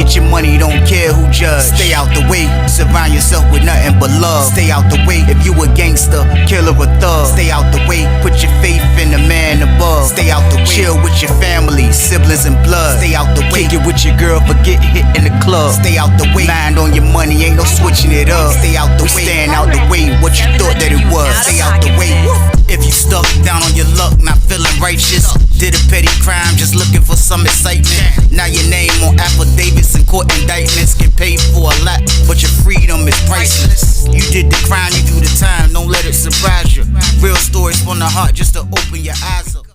Get your money, don't care who judge. Stay out the way, surround yourself with nothing but love. Stay out the way, if you a gangster, killer or thug. Stay out the way, put your faith in the man above. Stay out the way, chill with your family, siblings and blood. Stay out the way, kick it with your girl, forget hit in the club. Stay out the way, mind on your money, ain't no switching it up. Stay out the way, stand out the way, what you thought that it was. Stay out the way. If you stuck down on your luck, not feeling righteous, did a petty crime, just looking for some excitement. Now your name on affidavits and court indictments, get paid for a lot, but your freedom is priceless. You did the crime, you do the time, don't let it surprise you. Real stories from the heart, just to open your eyes up.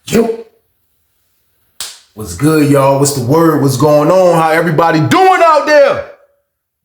Yo, what's good, y'all? What's the word? What's going on? How everybody doing out there?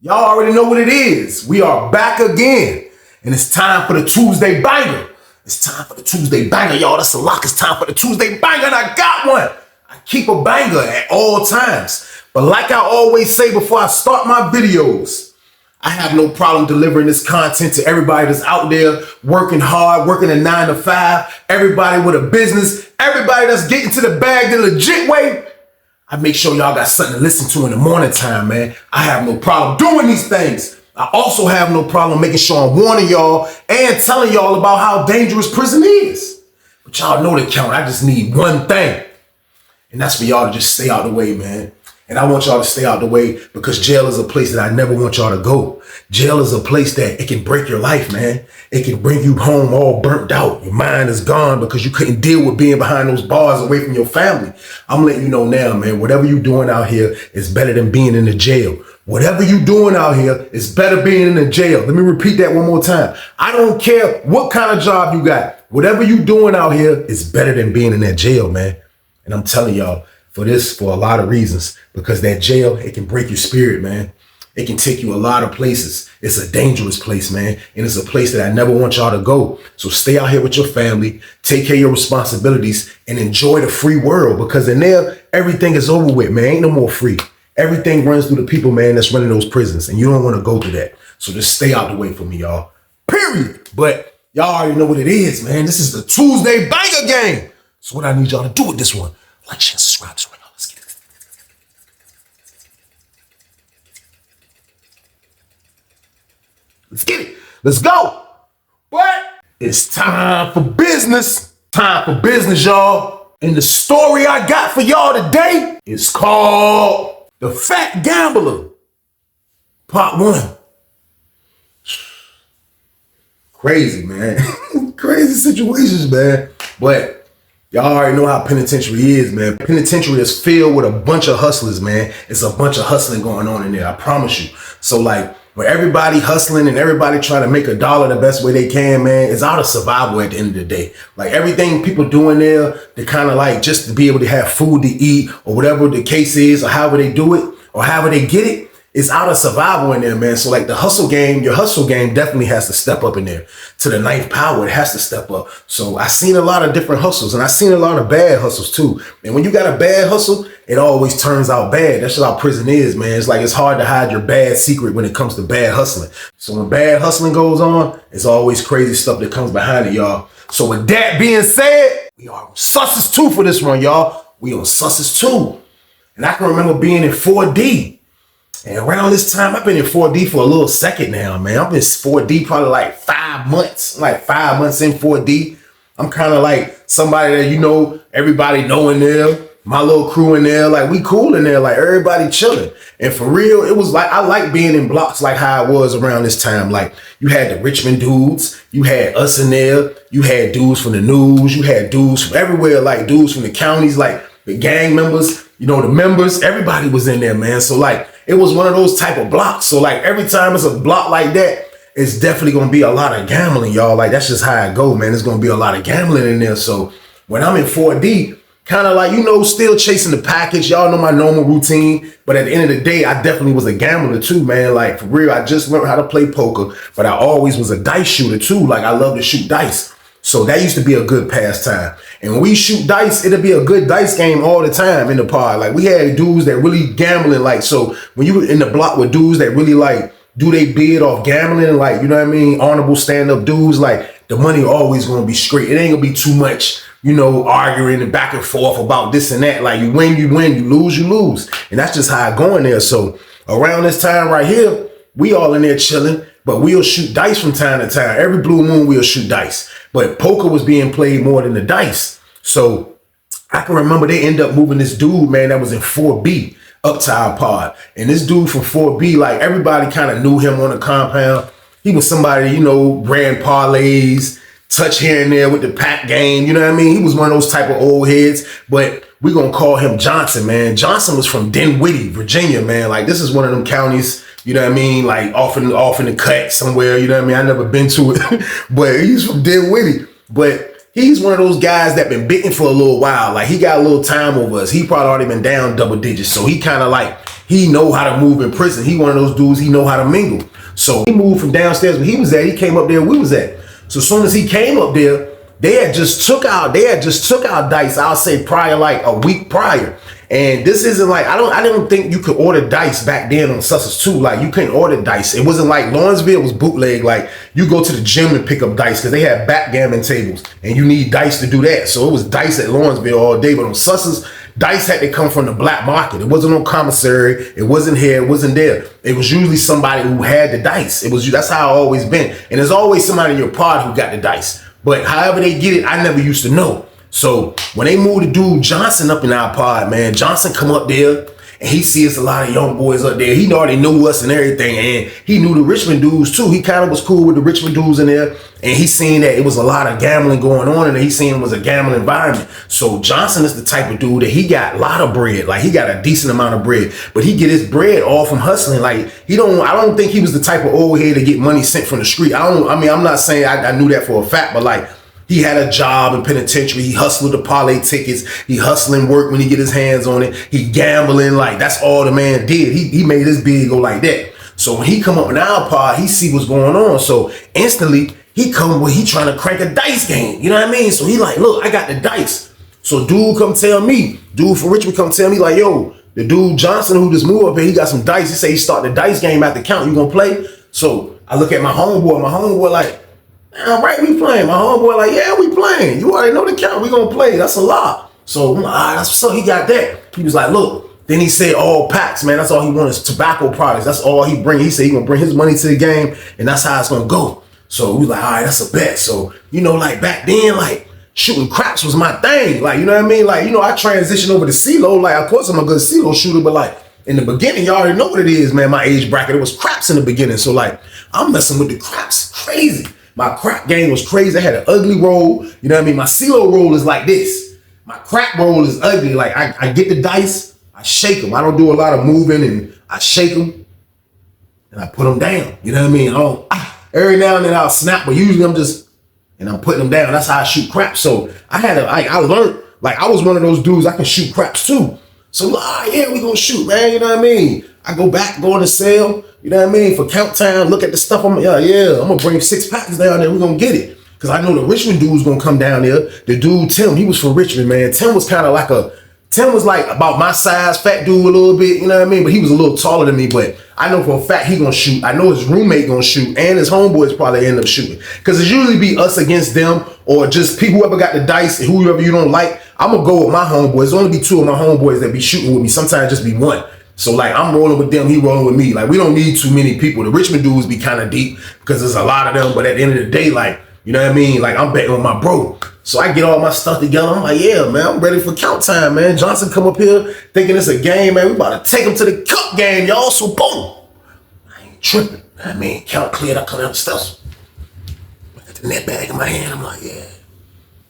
Y'all already know what it is. We are back again. And it's time for the Tuesday banger. It's time for the Tuesday banger, y'all. That's a lock. It's time for the Tuesday banger, and I got one. I keep a banger at all times. But like I always say before I start my videos, I have no problem delivering this content to everybody that's out there working hard, working a 9 to 5, everybody with a business, everybody that's getting to the bag the legit way. I make sure y'all got something to listen to in the morning time, man. I have no problem doing these things. I also have no problem making sure I'm warning y'all and telling y'all about how dangerous prison is. But y'all know the count. I just need one thing. And that's for y'all to just stay out the way, man. And I want y'all to stay out the way because jail is a place that I never want y'all to go. Jail is a place that it can break your life, man. It can bring you home all burnt out. Your mind is gone because you couldn't deal with being behind those bars away from your family. I'm letting you know now, man, whatever you doing out here is better than being in the jail. Whatever you doing out here is better being in the jail. Let me repeat that one more time. I don't care what kind of job you got. Whatever you doing out here is better than being in that jail, man. And I'm telling y'all for a lot of reasons, because that jail, it can break your spirit, man. It can take you a lot of places. It's a dangerous place, man. And it's a place that I never want y'all to go. So stay out here with your family, take care of your responsibilities, and enjoy the free world, because in there, everything is over with, man. Ain't no more free. Everything runs through the people, man, that's running those prisons. And you don't want to go through that. So just stay out the way for me, y'all. Period. But y'all already know what it is, man. This is the Tuesday banger game. So what I need y'all to do with this one, like, share, subscribe to it. Let's get it. Let's get it. Let's go. But it's time for business. Time for business, y'all. And the story I got for y'all today is called The Fat Gambler, Part 1. Crazy, man. Crazy situations, man. But y'all already know how penitentiary is, man. Penitentiary is filled with a bunch of hustlers, man. It's a bunch of hustling going on in there, I promise you. So like, when everybody hustling and everybody trying to make a dollar the best way they can, man, it's out of survival at the end of the day. Like everything people doing there, they kind of like just to be able to have food to eat or whatever the case is or however they do it or however they get it, it's out of survival in there, man. So like the hustle game, your hustle game definitely has to step up in there. To the ninth power, it has to step up. So I seen a lot of different hustles and I seen a lot of bad hustles too. And when you got a bad hustle, it always turns out bad. That's just how prison is, man. It's like it's hard to hide your bad secret when it comes to bad hustling. So when bad hustling goes on, it's always crazy stuff that comes behind it, y'all. So with that being said, we are on Susses 2 for this one, y'all. We on Susses 2. And I can remember being in 4D. And around this time, I've been in 4D for a little second now, man. I've been in 4D probably like 5 months. Like 5 months in 4D. I'm kind of like somebody that, you know, everybody know in there. My little crew in there, like we cool in there, like everybody chilling. And for real, it was like, I like being in blocks like how it was around this time. Like you had the Richmond dudes, you had us in there, you had dudes from the news, you had dudes from everywhere, like dudes from the counties, like the gang members, you know, the members, everybody was in there, man. So like, it was one of those type of blocks. So like every time it's a block like that, it's definitely going to be a lot of gambling, y'all. Like that's just how it go, man. There's going to be a lot of gambling in there. So when I'm in 4D, kind of like, you know, still chasing the package. Y'all know my normal routine. But at the end of the day, I definitely was a gambler too, man. Like for real, I just learned how to play poker, but I always was a dice shooter too. Like I love to shoot dice. So that used to be a good pastime. And when we shoot dice, it'll be a good dice game all the time in the pod. Like we had dudes that really gambling. Like, so when you were in the block with dudes that really like do they bid off gambling, like, you know what I mean? Honorable stand-up dudes, like the money always gonna be straight. It ain't gonna be too much, arguing and back and forth about this and that. Like you win, you lose, you lose. And that's just how I go in there. So around this time right here, we all in there chilling, but we'll shoot dice from time to time. Every blue moon, we'll shoot dice. But poker was being played more than the dice. So I can remember they end up moving this dude, man, that was in 4B up to our pod. And this dude from 4B, like everybody kind of knew him on the compound. He was somebody, ran parlays, touch here and there with the pack game. You know what I mean? He was one of those type of old heads, but we gonna call him Johnson, man. Johnson was from Dinwiddie, Virginia, man. Like this is one of them counties, you know what I mean? Like off in the cut somewhere, you know what I mean? I never been to it, but he's from Dinwiddie. But he's one of those guys that been bitten for a little while. Like he got a little time over us. He probably already been down double digits. So he kind of like, he know how to move in prison. He one of those dudes, he know how to mingle. So he moved from downstairs where he was at. He came up there where we was at. So as soon as he came up there, they had just took out dice, I'll say prior, like a week prior. And this isn't like, I didn't think you could order dice back then on Sussex 2. Like you couldn't order dice. It wasn't like Lawrenceville was bootleg. Like you go to the gym and pick up dice because they had backgammon tables and you need dice to do that. So it was dice at Lawrenceville all day. But on Sussex, dice had to come from the black market. It wasn't on commissary. It wasn't here. It wasn't there. It was usually somebody who had the dice. That's how it always been. And there's always somebody in your pod who got the dice. But however they get it, I never used to know. So when they moved the dude Johnson up in our pod, man, Johnson come up there and he sees a lot of young boys up there. He already knew us and everything. And he knew the Richmond dudes too. He kind of was cool with the Richmond dudes in there. And he seen that it was a lot of gambling going on and he seen it was a gambling environment. So Johnson is the type of dude that he got a lot of bread. Like he got a decent amount of bread, but he get his bread all from hustling. Like I don't think he was the type of old head to get money sent from the street. I'm not saying I knew that for a fact, but like, he had a job in penitentiary. He hustled the parlay tickets. He hustling work when he get his hands on it. He gambling. Like that's all the man did. He made his bid go like that. So when he come up in our pod, he see what's going on. So instantly he come where he trying to crank a dice game. You know what I mean? So he like, look, I got the dice. So dude from Richmond come tell me like, yo, the dude Johnson who just moved up here, he got some dice. He say he start the dice game at the count. You gonna play? So I look at my homeboy. My homeboy like, all right, we playing. My homeboy like, yeah, we playing. You already know the count. We gonna play. That's a lot. So I'm like, all right, that's what's up. He got that. He was like, look. Then he said all packs, man. That's all he wants is tobacco products. That's all he bring. He said he gonna bring his money to the game, and that's how it's gonna go. So we like, all right, that's a bet. So like back then, like shooting craps was my thing. Like you know what I mean? Like I transitioned over to CeeLo. Like of course I'm a good CeeLo shooter, but like in the beginning, y'all already know what it is, man. My age bracket, it was craps in the beginning. So like I'm messing with the craps, crazy. My crap game was crazy. I had an ugly roll. You know what I mean? My CeeLo roll is like this. My crap roll is ugly. Like I get the dice, I shake them. I don't do a lot of moving and I shake them and I put them down. You know what I mean? Every now and then I'll snap, but usually I'm putting them down. That's how I shoot craps. So I learned, like I was one of those dudes, I can shoot craps too. So yeah, we gonna shoot, man. You know what I mean? I go back, go on the sale, you know what I mean? For count time, look at the stuff. I'm gonna bring 6 packs down there. We're gonna get it. Cause I know the Richmond dude's gonna come down there. The dude, Tim, he was from Richmond, man. Tim was like about my size, fat dude a little bit, you know what I mean? But he was a little taller than me, but I know for a fact he gonna shoot. I know his roommate gonna shoot and his homeboys probably end up shooting. Cause it usually be us against them or just people whoever got the dice, whoever you don't like. I'm gonna go with my homeboys. There's only be 2 of my homeboys that be shooting with me. Sometimes just be 1. So like I'm rolling with them, he rolling with me. Like we don't need too many people. The Richmond dudes be kind of deep because there's a lot of them. But at the end of the day, like, you know what I mean? Like I'm betting on my bro. So I get all my stuff together. I'm like, yeah, man, I'm ready for count time, man. Johnson come up here thinking it's a game, man. We about to take him to the cup game, y'all. So boom. I ain't tripping. I mean, count cleared. I come down the steps. I got the net bag in my hand. I'm like, yeah.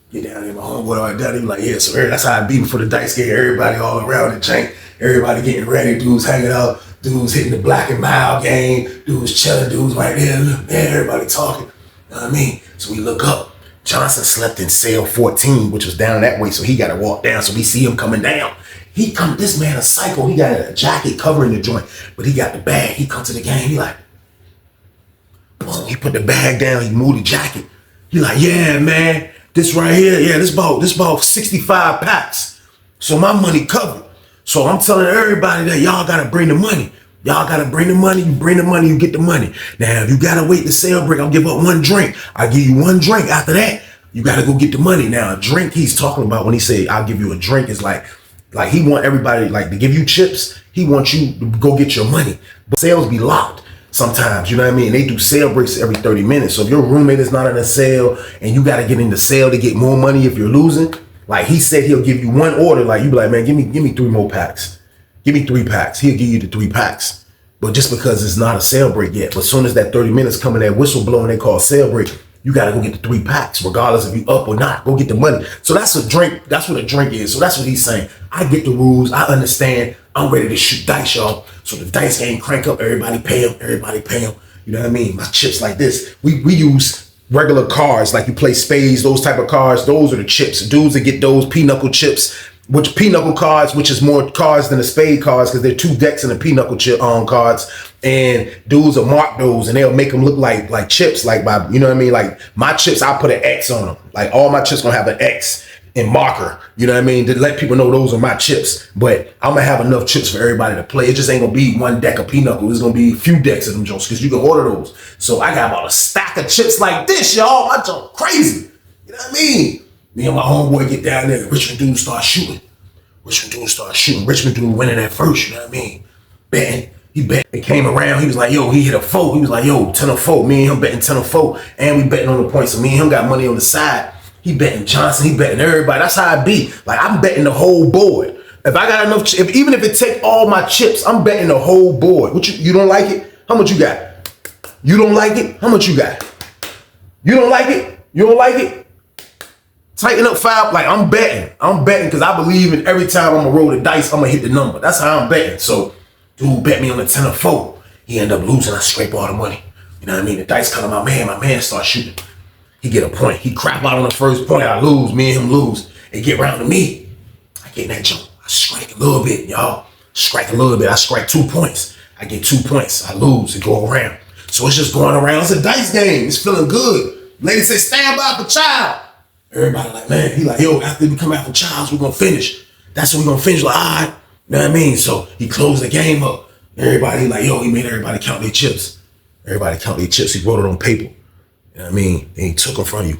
Get down there, my homeboy all down there. Like, yeah, so that's how I beat him for the dice game. Everybody all around the jank. Everybody getting ready. Dudes hanging out. Dudes hitting the black and mild game. Dudes chilling. Dudes right there. Man, everybody talking. You know what I mean? So we look up. Johnson slept in cell 14, which was down that way. So he got to walk down. So we see him coming down. This man a psycho. He got a jacket covering the joint, but he got the bag. He come to the game. He like, boom. He put the bag down. He moved the jacket. He like, yeah, man. This right here, yeah, this about 65 packs. So my money covered. So I'm telling everybody that y'all gotta bring the money. Y'all gotta bring the money, you bring the money, you get the money. Now, if you gotta wait the sale break, I'll give up one drink. I'll give you one drink. After that, you gotta go get the money. Now, a drink he's talking about when he say, I'll give you a drink is like he want everybody like to give you chips. He wants you to go get your money. But sales be locked sometimes, you know what I mean? They do sale breaks every 30 minutes. So if your roommate is not in a sale and you gotta get in the sale to get more money if you're losing, like he said he'll give you one order, like you be like, man, give me 3 more packs. Give me 3 packs. He'll give you the 3 packs. But just because it's not a sale break yet, but as soon as that 30 minutes come in, that whistle blowing, they call sale break, you got to go get the 3 packs, regardless if you up or not. Go get the money. So that's a drink. That's what a drink is. So that's what he's saying. I get the rules. I understand. I'm ready to shoot dice, y'all. So the dice game crank up. Everybody pay them. Everybody pay them. You know what I mean? My chips like this. We use regular cards, like you play spades, those type of cards. Those are the chips. Dudes that get those pinochle chips, which pinochle cards, which is more cards than the spade cards, because they're 2 decks in the pinochle chip cards. And dudes will mark those and they'll make them look like chips, like by, you know what I mean? Like my chips, I put an X on them. Like all my chips gonna have an X and marker, you know what I mean? To let people know those are my chips. But I'm gonna have enough chips for everybody to play. It just ain't gonna be 1 deck of pinochle. It's gonna be a few decks of them jokes, because you can order those. So I got about a stack of chips like this, y'all. My junk crazy. You know what I mean? Me and my homeboy get down there. Richmond dude start shooting. Richmond dude winning at first, you know what I mean? Betting. He bet. It came around. He was like, yo, he hit a 4. He was like, yo, 10 or 4. Me and him betting 10 or 4. And we betting on the points. So me and him got money on the side. He betting Johnson. He betting everybody. That's how I be. Like, I'm betting the whole board. If I got enough, even if it take all my chips, I'm betting the whole board. What you don't like it? How much you got? You don't like it? How much you got? You don't like it? You don't like it? Tighten up 5. Like, I'm betting because I believe in every time I'm gonna roll the dice, I'm gonna hit the number. That's how I'm betting. So dude bet me on the 10 or 4. He end up losing. I scrape all the money. You know what I mean? The dice come to my man starts shooting. He get a point. He crap out on the first point. I lose. Me and him lose. It get round to me. I get in that jump. I strike a little bit, y'all. Strike a little bit. I strike 2 points. I get 2 points. I lose. It go around. So it's just going around. It's a dice game. It's feeling good. Lady say, stand by for child. Everybody like, man, he like, yo, after we come out for Childs, we're gonna finish. That's what we're gonna finish. Like, all right. You know what I mean? So he closed the game up. Everybody like, yo, he made everybody count their chips. Everybody count their chips. He wrote it on paper. You know what I mean? Then he took them from you.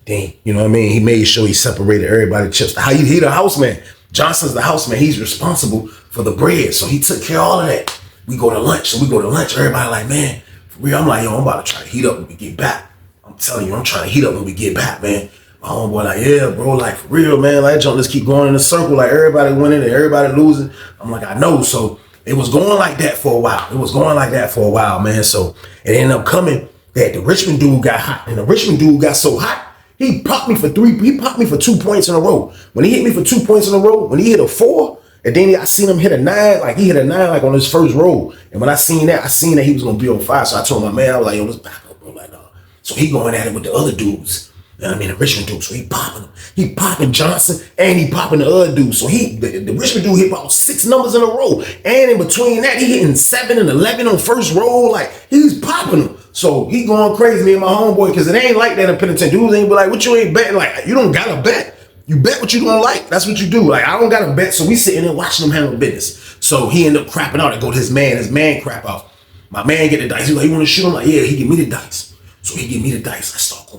Then, you know what I mean? He made sure he separated everybody's chips. How he the houseman. Johnson's the houseman. He's responsible for the bread. So he took care of all of that. We go to lunch. So we go to lunch. Everybody like, man, for real. I'm like, yo, I'm about to try to heat up when we get back. I'm telling you, I'm trying to heat up when we get back, man. My homeboy like, yeah, bro, like for real, man. Like, don't just keep going in a circle. Like everybody winning and everybody losing. I'm like, I know. So it was going like that for a while. Man. So it ended up coming that the Richmond dude got hot. And the Richmond dude got so hot, he popped me for 2 points in a row. When he hit me for 2 points in a row, when he hit a 4, and then I seen him hit a 9, like he hit a 9 like on his first roll. And when I seen that he was gonna be on fire. So I told my man, I was like, yo, let's back up, bro. Like, no. So he going at it with the other dudes. You know what I mean? The Richmond dude. So he popping him. He popping Johnson and he popping the other dude. So the Richmond dude hit about 6 numbers in a row. And in between that, he hitting 7 and 11 on first roll. Like, he's popping them. So he going crazy, me and my homeboy, because it ain't like that in penitentiary. Dudes ain't be like, what you ain't betting? Like, you don't gotta bet. You bet what you don't like. That's what you do. Like, I don't gotta bet. So we sitting there watching him handle business. So he ended up crapping out. I go to his man crap out. My man get the dice. He like, you want to shoot? I'm like, yeah, he give me the dice. So he give me the dice. I start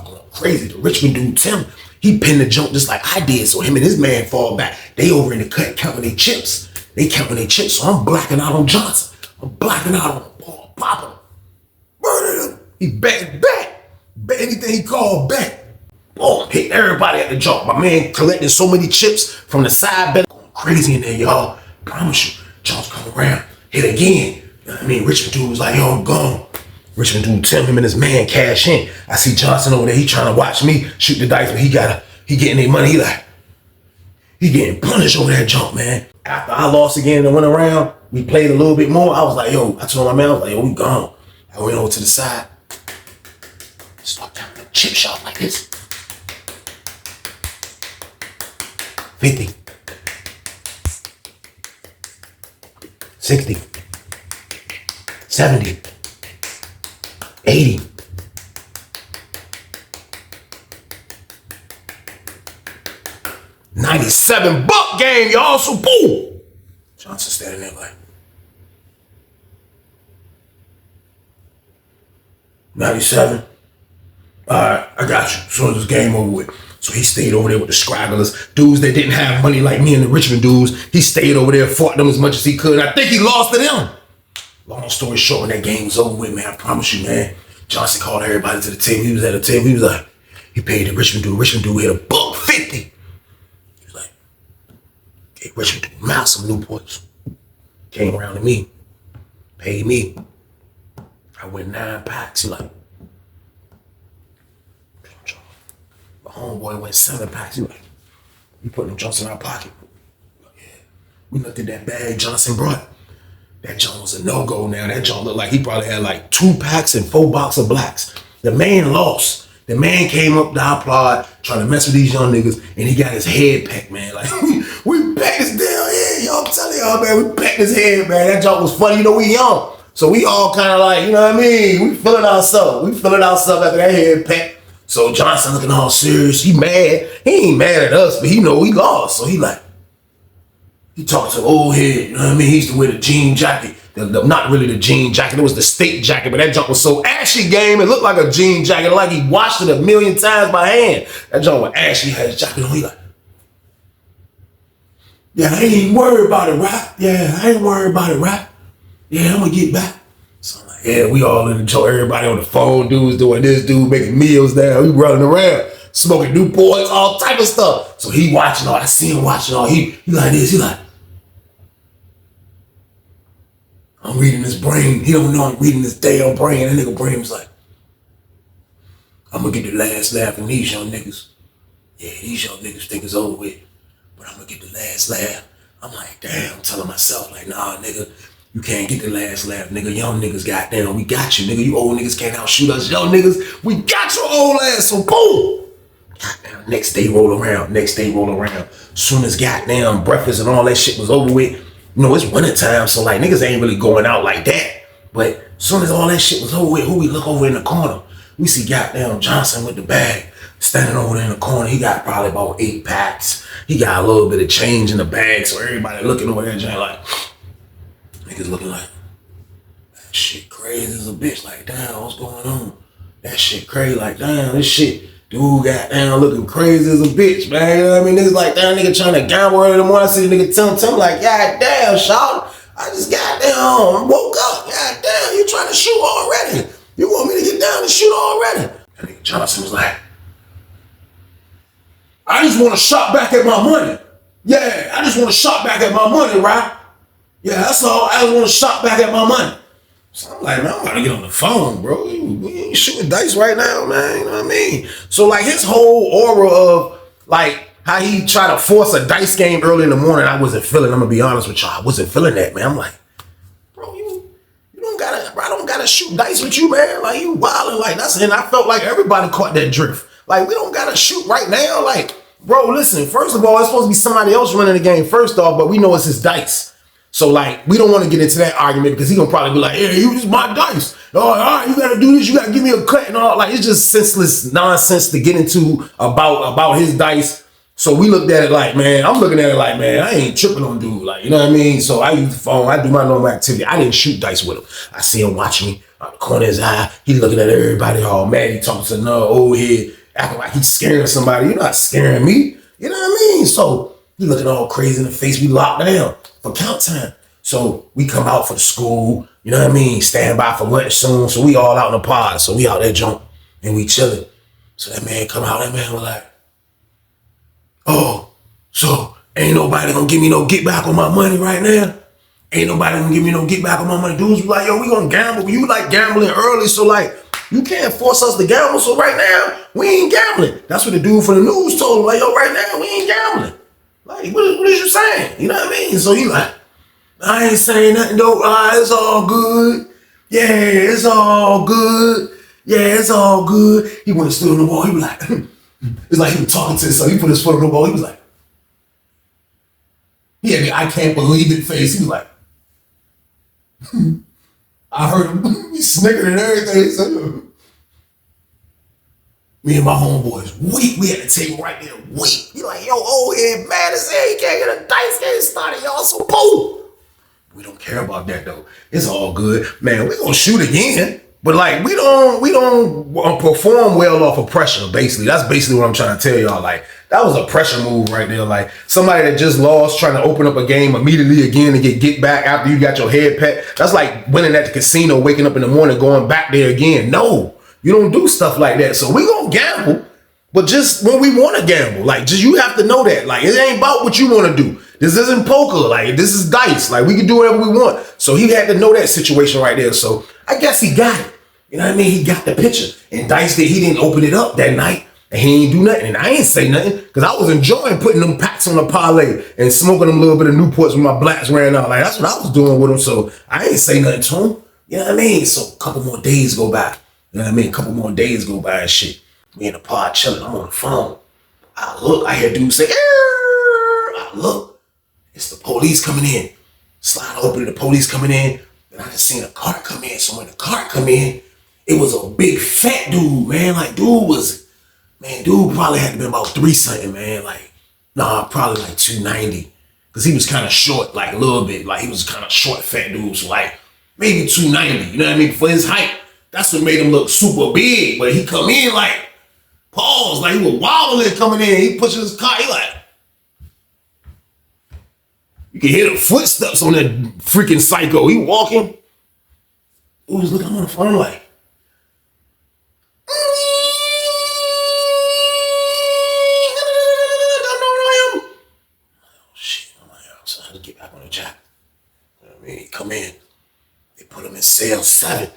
going crazy. The Richmond dude, Tim, he pinned the jump just like I did. So him and his man fall back. They over in the cut counting their chips. So I'm blacking out on Johnson. I'm blacking out on the ball, popping him, murdering him. He bet anything he called bet. Boom, hitting everybody at the jump. My man collecting so many chips from the side bet. Going crazy in there, y'all. Promise you. Jumps come around, hit again. You know what I mean? Richmond dude was like, yo, I'm gone. Richmond dude, Tim, him and his man cash in. I see Johnson over there. He trying to watch me shoot the dice, but he getting their money. He getting punished over that jump, man. After I lost again and went around, we played a little bit more. I was like, yo, I told my man, I was like, yo, we gone. I went over to the side. Start counting the chip shot like this. 50. 60. 70. 80. 97 buck game, y'all. So boom. Johnson standing there like, 97. Alright, I got you. As soon as this game over with. So he stayed over there with the stragglers, dudes that didn't have money like me and the Richmond dudes. He stayed over there, fought them as much as he could. I think he lost to them. Long story short, when that game was over with, man, I promise you, man, Johnson called everybody to the table. He was at the table. He was like, he paid the Richmond dude. Richmond dude hit $150. He was like, hey, Richmond dude, mouth some Newports. Came around to me, paid me. I went 9 packs. He like, my homeboy went 7 packs. He like, we put them Johnson in our pocket. Yeah. We looked at that bag Johnson brought. That John was a no-go now. That John looked like he probably had like 2 packs and 4 boxes of blacks. The man lost. The man came up to our plot trying to mess with these young niggas, and he got his head packed, man. Like, we packed his damn head, yo. I'm telling y'all, man, we packed his head, man. That joke was funny. You know, we young. So we all kind of like, you know what I mean? We feeling ourselves. After that head pack. So Johnson looking all serious. He mad. He ain't mad at us, but he know he lost. So he like, he talked to old head, you know what I mean? He used to wear the jean jacket. Not really the jean jacket, it was the state jacket, but that junk was so ashy game, it looked like a jean jacket, like he washed it 1,000,000 times by hand. That junk was ashy, had his jacket on, he like, yeah, I ain't even worried about it, right? Yeah, I ain't worried about it, right? Yeah, I'm gonna get back. So I'm like, yeah, we all in the joint, everybody on the phone, dudes doing this, dude making meals now, we running around, smoking Newports, all type of stuff. So he watching all, I see him watching all, he like this, he like, I'm reading his brain. He don't know I'm reading his damn brain. That nigga brain was like, I'm gonna get the last laugh from these young niggas. Yeah, these young niggas think it's over with, but I'm gonna get the last laugh. I'm like, damn, I'm telling myself, like, nah, nigga, you can't get the last laugh, nigga. Young niggas, goddamn, we got you, nigga. You old niggas can't outshoot us. Young niggas, we got your old ass, so boom. Goddamn, next day roll around. Soon as goddamn breakfast and all that shit was over with, you know, it's winter time, so like niggas ain't really going out like that. But as soon as all that shit was over with, who we look over in the corner? We see goddamn Johnson with the bag, standing over there in the corner. He got probably about 8 packs. He got a little bit of change in the bag, so everybody looking over there, just like, niggas looking like, that shit crazy as a bitch. Like, damn, what's going on? That shit crazy, like, damn, this shit. Dude got down looking crazy as a bitch, man. You know what I mean? Niggas like, damn, nigga trying to gamble early in the morning. I see the nigga tell him like, God damn, shout. I just got down, woke up. God damn, you trying to shoot already? You want me to get down and shoot already? And nigga Johnson was like, I just want to shot back at my money. Yeah, I just want to shot back at my money, right? Yeah, that's all. I just want to shot back at my money. So I'm like, man, I'm about to get on the phone, bro. We ain't shooting dice right now, man. You know what I mean? So like his whole aura of like how he tried to force a dice game early in the morning, I wasn't feeling. I'm gonna be honest with y'all, I wasn't feeling that, man. I'm like, bro, you don't gotta, bro, I don't gotta shoot dice with you, man. Like you wilding like that's, and I felt like everybody caught that drift. Like we don't gotta shoot right now. Like, bro, listen. First of all, it's supposed to be somebody else running the game first off, but we know it's his dice. So like, we don't want to get into that argument because he gonna probably be like, hey, you just my dice. Oh, all right, you gotta do this, you gotta give me a cut and all. Like, it's just senseless nonsense to get into about his dice. So we looked at it like, man, I'm looking at it like, man, I ain't tripping on dude. Like, you know what I mean? So I use the phone, I do my normal activity. I didn't shoot dice with him. I see him watching me out the corner of his eye. He looking at everybody all mad. He talking to another old head, acting like he's scaring somebody. You're not scaring me. You know what I mean? So he looking all crazy in the face. We locked down for count time. So we come out for the school, you know what I mean? Stand by for lunch soon. So we all out in the pod. So we out there jump and we chilling. So that man come out, that man was like, oh, so ain't nobody gonna give me no get back on my money right now? Ain't nobody gonna give me no get back on my money. Dudes be like, yo, we gonna gamble. But you like gambling early, so like, you can't force us to gamble. So right now, we ain't gambling. That's what the dude from the news told him. Like, yo, right now, we ain't gambling. Like, what is you saying? You know what I mean? So he like, I ain't saying nothing though. It's all good. Yeah, it's all good. Yeah, it's all good. He went and stood on the wall. He was like, it's like he was talking to himself. He put his foot on the wall. He was like, he had the I can't believe it face. He was like, I heard him. He snickered and everything. So, me and my homeboys, we at the table right there, weak. He like, yo, old head mad as hell. He can't get a dice game started, y'all. So boom. We don't care about that though. It's all good. Man, we gonna shoot again. But like we don't perform well off of pressure. Basically, that's basically what I'm trying to tell y'all. Like that was a pressure move right there. Like somebody that just lost trying to open up a game immediately again to get back after you got your head pat. That's like winning at the casino, waking up in the morning, going back there again. No, you don't do stuff like that. So we gonna gamble, but just when we want to gamble. Like just you have to know that. Like it ain't about what you want to do. This isn't poker. Like this is dice. Like we can do whatever we want. So he had to know that situation right there. So I guess he got it. You know what I mean? He got the picture. And Dice he didn't open it up that night. And he ain't do nothing. And I ain't say nothing because I was enjoying putting them packs on the parlay and smoking them little bit of Newports when my blacks ran out. Like that's what I was doing with him. So I ain't say nothing to him. You know what I mean? So a couple more days go by. You know what I mean? A couple more days go by and shit. Me in the pod chilling. I'm on the phone. I look. I hear dudes say, "Arr!" I look. It's the police coming in. Slide open. The police coming in. And I just seen a cart come in. So when the cart come in, it was a big fat dude, man. Like, dude probably had to be about 3 something, man. Like, probably like 290. Because he was kind of short, like a little bit. Like, he was kind of short, fat dude. So, like, maybe 290. You know what I mean? For his height, that's what made him look super big. But he come in like, pause. Like, he was wobbling coming in. He pushes his car. He like, you can hear the footsteps on that freaking psycho. He walking. He was looking on the phone like, get back on the jack. You know what I mean? He come in. They put him in cell 7.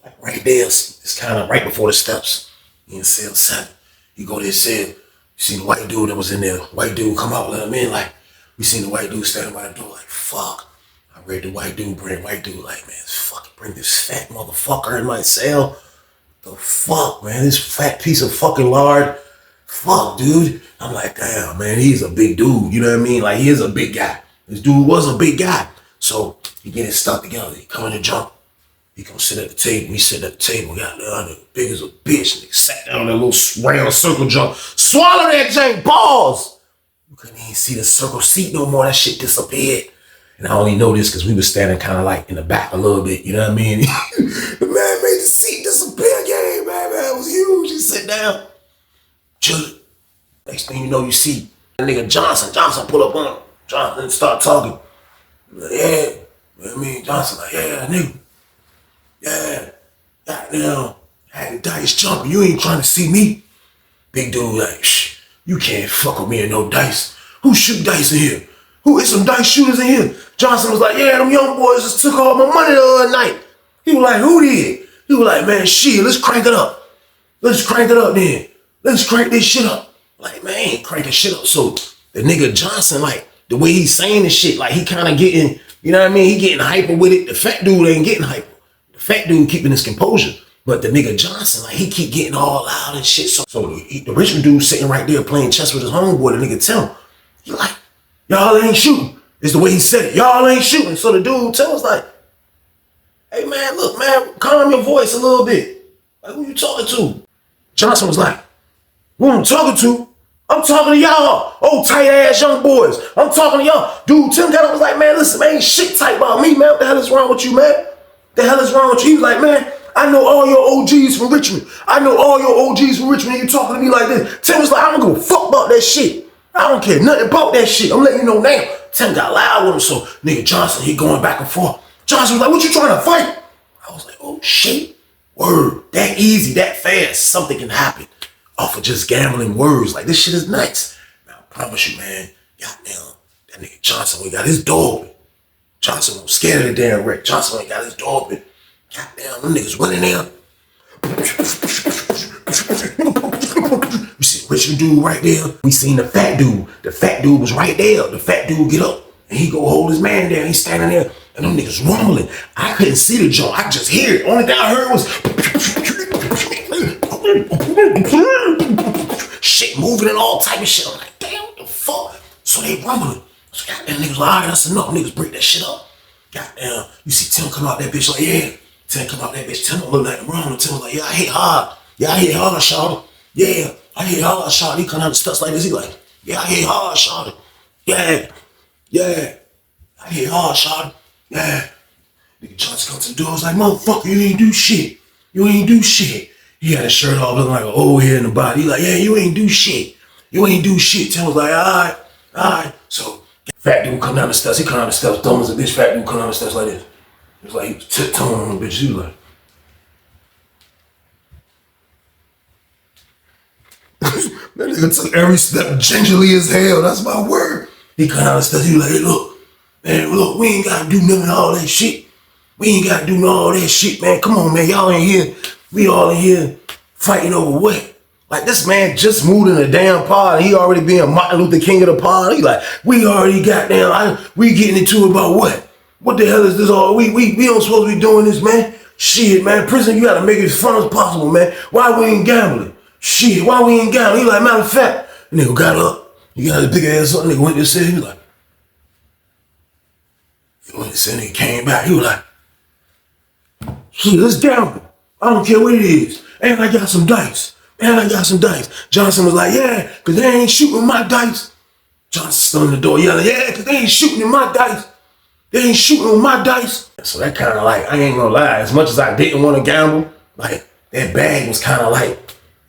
Like right there. It's kind of right before the steps. He in cell 7. He go to his cell. You see the white dude that was in there. White dude come out, let him in. Like, we seen the white dude standing by the door like, fuck. I read the white dude bring white dude like, man, fucking bring this fat motherfucker in my cell. The fuck, man? This fat piece of fucking lard. Fuck, dude. I'm like, damn, man, he's a big dude. You know what I mean? Like, he is a big guy. This dude was a big guy. So he get his stuff together. He come in and jump. He come sit at the table. We sit at the table. Got the other big as a bitch. And he sat down in that little round circle jump. Swallow that jank. Pause. You couldn't even see the circle seat no more. That shit disappeared. And I only know this because we was standing kind of like in the back a little bit. You know what I mean? The man made the seat disappear. Game, man. It was huge. He sit down. Chillin'. Next thing you know, you see that nigga Johnson. Johnson pull up on him. Johnson start talking. Like, yeah. You know what I mean? Johnson like, yeah, nigga. Yeah. Goddamn. Had the dice jumping. You ain't trying to see me. Big dude like, shh. You can't fuck with me in no dice. Who shoot dice in here? Who is some dice shooters in here? Johnson was like, yeah, them young boys just took all my money the other night. He was like, who did? He was like, man, shit, let's crank it up. Let's crank it up then. Let's crank this shit up. Like, man, ain't cranking shit up. So the nigga Johnson, like, the way he's saying this shit, like he kind of getting, you know what I mean? He getting hyper with it. The fat dude ain't getting hyper. The fat dude keeping his composure. But the nigga Johnson, like he keep getting all loud and shit. So the Richmond dude sitting right there playing chess with his homeboy, the nigga Tim. He like, y'all ain't shooting. It's the way he said it. Y'all ain't shooting. So the dude tells like, hey man, look, man, calm your voice a little bit. Like, who you talking to? Johnson was like, who I'm talking to? I'm talking to y'all, old tight ass young boys. I'm talking to y'all. Dude, Tim got up was like, man, listen, man, ain't shit tight about me, man. What the hell is wrong with you, man? The hell is wrong with you? He was like, man, I know all your OGs from Richmond. I know all your OGs from Richmond. You talking to me like this. Tim was like, I don't give a fuck about that shit. I don't care nothing about that shit. I'm letting you know now. Tim got loud with him, so nigga Johnson, he going back and forth. Johnson was like, what you trying to fight? I was like, oh shit. Word, that easy, that fast, something can happen off of just gambling words. Like, this shit is nuts. Now, I promise you, man, goddamn, that nigga Johnson, we got his door open. Johnson was scared of the damn wreck. Johnson ain't got his door open. Goddamn, them niggas running there. You see the Richmond dude right there. We seen the fat dude. The fat dude was right there. The fat dude get up and he go hold his man down. He's standing there and them niggas rumbling. I couldn't see the joint. I just hear it. Only thing I heard was shit moving and all type of shit. I'm like, damn, what the fuck? So they rumbling. So goddamn niggas like, all right, that's enough. Niggas break that shit up. Goddamn, you see Tim come out that bitch like, yeah. Tim come out that bitch. Tim don't look like wrong. Tim was like, yeah, I hit hard. Yeah, I hit hard, shawty. Yeah, I hit hard, shawty. He come out the stuff like this. He like, yeah, I hit hard, shawty. Yeah, yeah. I hit hard, shawty. Yeah. Nigga Johnson come to the door. I was like, motherfucker, you ain't do shit. You ain't do shit. He had his shirt off looking like an old head in the body. He like, yeah, you ain't do shit. You ain't do shit. Tim was like, all right. So fat dude come down the steps. He come down the steps, dumb as a bitch. Fat dude come down the steps like this. It was like he was tiptoeing on the bitch. He was like, that nigga took every step gingerly as hell. That's my word. He come down the steps. He was like, hey, look, man, look, we ain't gotta do none of all that shit. We ain't gotta do all that shit, man. Come on, man. Y'all ain't here. We all in here fighting over what? Like, this man just moved in a damn pod and he already being Martin Luther King of the pod. He like, we already got down. We getting into it about what? What the hell is this all? We don't supposed to be doing this, man. Shit, man. Prison, you gotta make it as fun as possible, man. Why we ain't gambling? Shit, why we ain't gambling? He like, matter of fact, the nigga got up. He got his big ass up. Nigga went to sit. He was like, he went to sit. Nigga came back. He was like, shit, let's gamble. I don't care what it is. And I got some dice. Johnson was like, yeah, because they ain't shooting my dice. Johnson stood in the door yelling, yeah, because they ain't shooting in my dice. They ain't shooting on my dice. So that kind of like, I ain't gonna lie, as much as I didn't want to gamble, like, that bag was kind of like,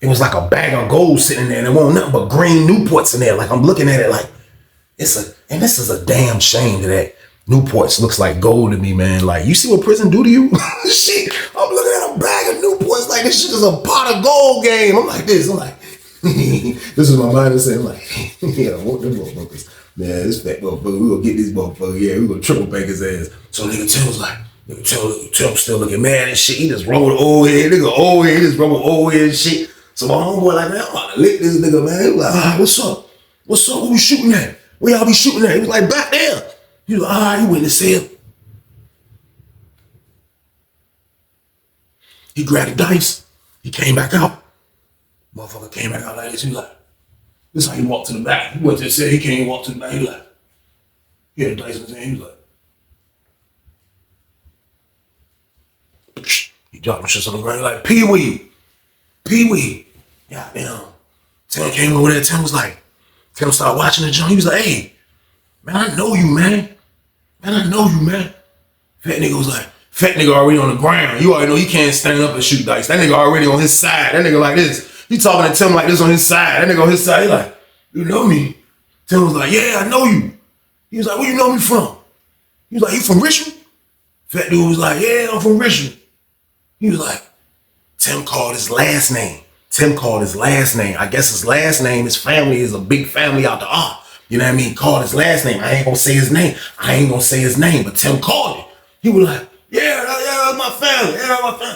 it was like a bag of gold sitting there and there wasn't nothing but green Newports in there. Like, I'm looking at it like, and this is a damn shame that Newports looks like gold to me, man. Like, you see what prison do to you? Shit, I'm looking at a bag of Newports like this shit is a pot of gold game. I'm like this. I'm like, this is my mind saying, like, yeah, I want them motherfuckers. Man, this fat motherfucker, we gonna get this motherfucker. Yeah, we gonna triple bank his ass. So nigga Tim was like, Tim still looking mad and shit. He just rolled old head. Nigga old head, he just rolled old head and shit. So my homeboy like, man, I'm about to lick this nigga, man. He was like, all right, what's up? What's up? Who you shooting at? Where y'all be shooting at? He was like, back there. He was like, all right, he went to see him. He grabbed the dice. He came back out. Motherfucker came back out like this. He was like, this is how he walked to the back. He went to the cell. He can't walk to the back. He was like, he had the dice in his hand. He was like, he dropped my shit on the ground. He was like, Pee-wee. Goddamn. Tim came over there. Tim started watching the joint. He was like, hey, man, I know you, man. Fat nigga already on the ground. You already know he can't stand up and shoot dice. That nigga already on his side. That nigga like this. He talking to Tim like this on his side. That nigga on his side. He like, you know me? Tim was like, yeah, I know you. He was like, where you know me from? He was like, you from Richmond? Fat dude was like, yeah, I'm from Richmond. He was like, Tim called his last name. I guess his last name, his family is a big family out the R. You know what I mean? Called his last name. I ain't gonna say his name. But Tim called it. He was like, yeah, that's my family.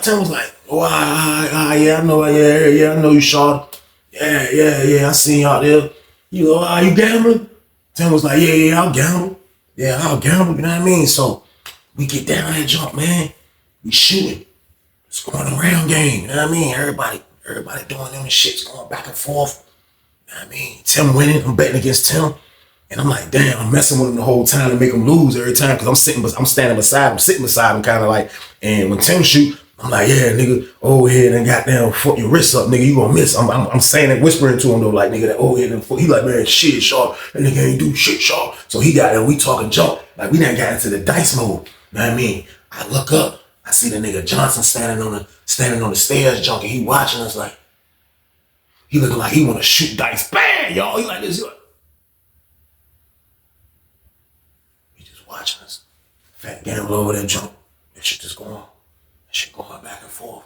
Tim was like, oh, yeah, I know, I know you, Shawty. Yeah, I seen you out there. You know, are you gambling? Tim was like, yeah, I'll gamble. Yeah, I'll gamble, you know what I mean? So we get down that jump, man. We shooting. It's going around game, you know what I mean? Everybody doing them shits, going back and forth. You know what I mean? Tim winning, I'm betting against Tim. And I'm like, damn, I'm messing with him the whole time to make him lose every time because I'm sitting beside him kind of like, and when Tim shoot, I'm like, yeah, nigga, old head and goddamn fuck your wrists up, nigga, you gonna miss. I'm saying it, whispering to him though, like, nigga, that old head and fuck. He like, man, shit, sharp. That nigga ain't do shit, sharp. So he got there, we talking junk. Like, we done got into the dice mode. You know what I mean? I look up, I see the nigga Johnson standing on the stairs, junk, and he watching us like, he looking like he wanna shoot dice. Bang, y'all. He like this, he like, watching us. Fat gamble over there jump. That shit just going. That shit going back and forth.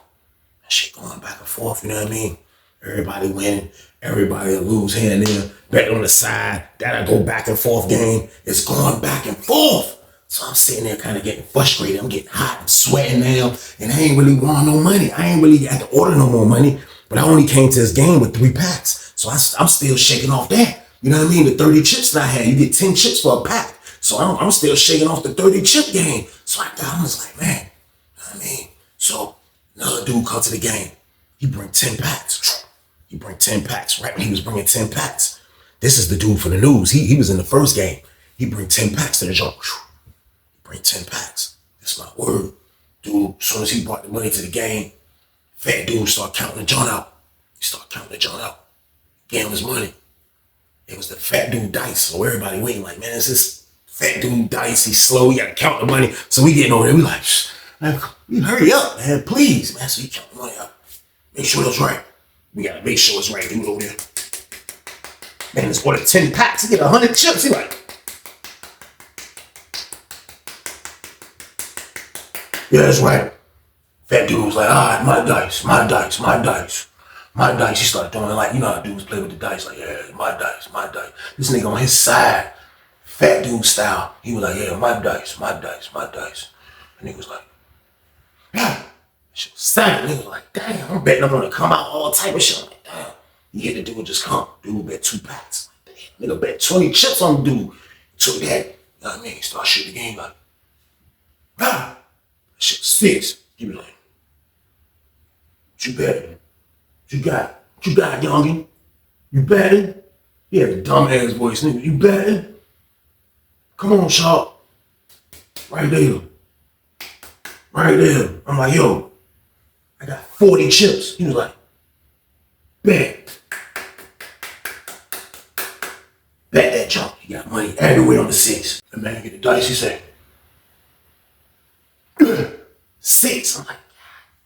You know what I mean? Everybody winning. Everybody lose here and there. Bet on the side. That'll go back and forth game. It's going back and forth. So I'm sitting there kind of getting frustrated. I'm getting hot. I'm sweating now. And I ain't really want no money. I ain't really had to order no more money. But I only came to this game with 3 packs. So I'm still shaking off that. You know what I mean? The 30 chips that I had. You get 10 chips for a pack. So I'm still shaking off the 30 chip game. So I was like, man, you know what I mean? So another dude come to the game. He bring 10 packs. Right when he was bringing 10 packs. This is the dude for the news. He was in the first game. He bring 10 packs to the jump. He bring 10 packs. That's my word. Dude, as soon as he brought the money to the game, fat dude start counting the joint out. Gave him his money. It was the fat dude dice. So everybody waiting like, man, is this fat dude dice? He's slow. He got to count the money. So we getting over there. We like, Man, you hurry up, man, please. Man, so you count the money up. Make sure that's right. We gotta make sure it's right. Dude over there. Man, let's order 10 packs. You get 100 chips. He like, yeah, that's right. Fat dude was like, all right, my dice, my dice, my dice. My dice. He started throwing it like, you know how dudes play with the dice. Like, yeah, my dice, my dice. This nigga on his side, fat dude style. He was like, yeah, my dice, my dice, my dice. And he was like, yeah. Shit was sad. Nigga was like, damn, I'm betting I'm gonna come out all type of shit. I'm like, damn. You get the dude just come. Dude bet 2 packs. Like, damn, nigga bet 20 chips on the dude. Took that. You know what I mean? He started shooting the game like, ah. That shit was 6. He was like, what you betting? What you got? What you got, youngin? You betting? He had a dumbass voice, nigga. You betting? Come on, Sharp. Right there. Right there. I'm like, yo, I got 40 chips. He was like, bet. Bet that junk. He got money everywhere on the 6. The man get the dice, he said, 6. I'm like,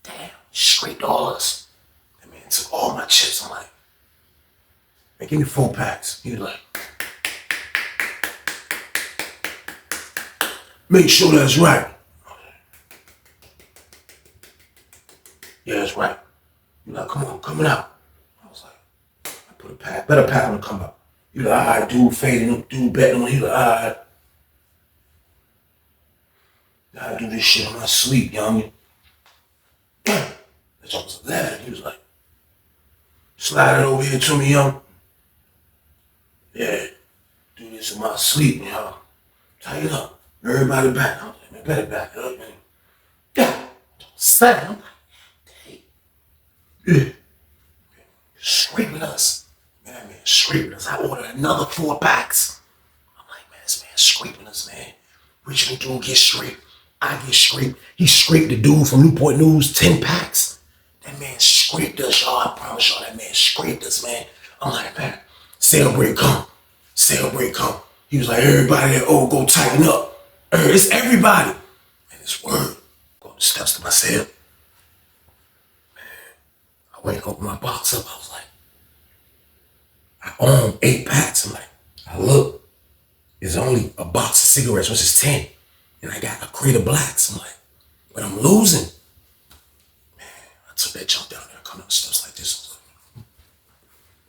God damn, straight dollars. That man took all my chips. I'm like, man, give me 4 packs. He was like, make sure that's right. Yeah, that's right. You're like, come on, coming out. I was like, I put a pack, better pack on the come out. You're like, all right, dude, fading him, dude, betting him. He's like, all right. I do this shit in my sleep, youngin. That joke was 11. He was like, slide it over here to me, young. Yeah, do this in my sleep, young. Tighten up. Everybody back. I was like, man, better back it up, man. Yeah, slide. I'm like, yeah. Scraping us. Man, that man scraping us. I ordered another 4 packs. I'm like, man, this man scraping us, man. Richmond dude get scraped. I get scraped. He scraped the dude from Newport News 10 packs. That man scraped us, y'all. I promise y'all, that man scraped us, man. I'm like, man, celebrate come. Celebrate come. He was like, everybody that owe, go tighten up. It's everybody. And it's word. Go the steps to myself. I went and opened my box up. I was like, I own 8 packs. I'm like, I look, there's only a box of cigarettes, which is 10. And I got a crate of blacks. I'm like, but I'm losing. Man, I took that jump down there, coming up the steps like this.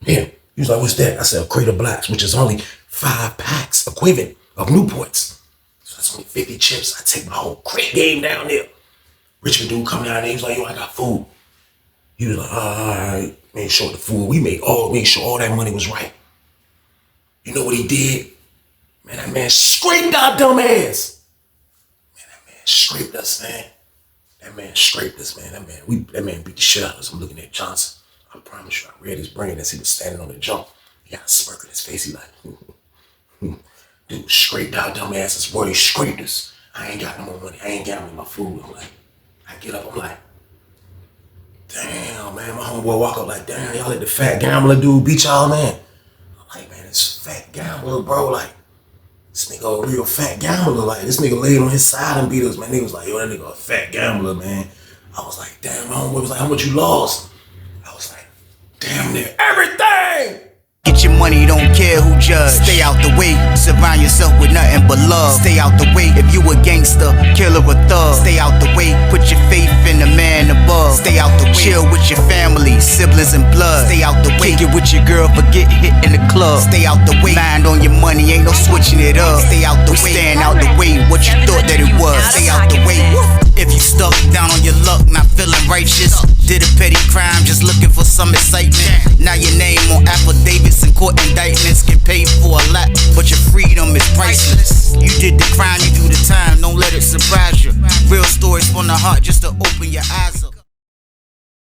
Yeah. He was like, what's that? I said, a crate of blacks, which is only 5 packs equivalent of Newports. So that's only 50 chips. I take my whole crate game down there. Richmond dude come down there. He was like, yo, I got food. He was like, all right, made sure the food, made sure all that money was right. You know what he did? Man, that man scraped our dumb ass. Man, that man scraped us, man. That man scraped us, man. That man beat the shit out of us. I'm looking at Johnson. I promise you, I read his brain as he was standing on the jump. He got a smirk on his face. He like, dude, scraped our dumb asses. Boy, he scraped us. I ain't got no more money. I ain't got my food. I'm like, I get up, I'm like, damn, man, my homeboy walk up like, damn, y'all let the fat gambler dude beat y'all, man. I'm like, man, this fat gambler, bro, like, this nigga a real fat gambler. Like, this nigga laid on his side and beat us, man. Nigga was like, yo, that nigga a fat gambler, man. I was like, damn, my homeboy was like, how much you lost? I was like, damn near everything. Get your money, don't care who judge. Stay out the way, surround yourself with nothing but love. Stay out the way if you a gangster, killer or thug. Stay out the way, put your faith in the man above. Stay out the way, chill with your family, siblings and blood. Stay out the way, kick it with your girl, forget hit in the club. Stay out the way, mind on your money, ain't no switching it up. Stay out the way, stand out the way, what you thought that it was. Stay out the way, if you stuck down on your luck, not feeling righteous. Did a petty crime, just looking for some excitement. Now your name on affidavits and court indictments. Get paid for a lot, but your freedom is priceless. You did the crime, you do the time, don't let it surprise you. Real stories from the heart, just to open your eyes.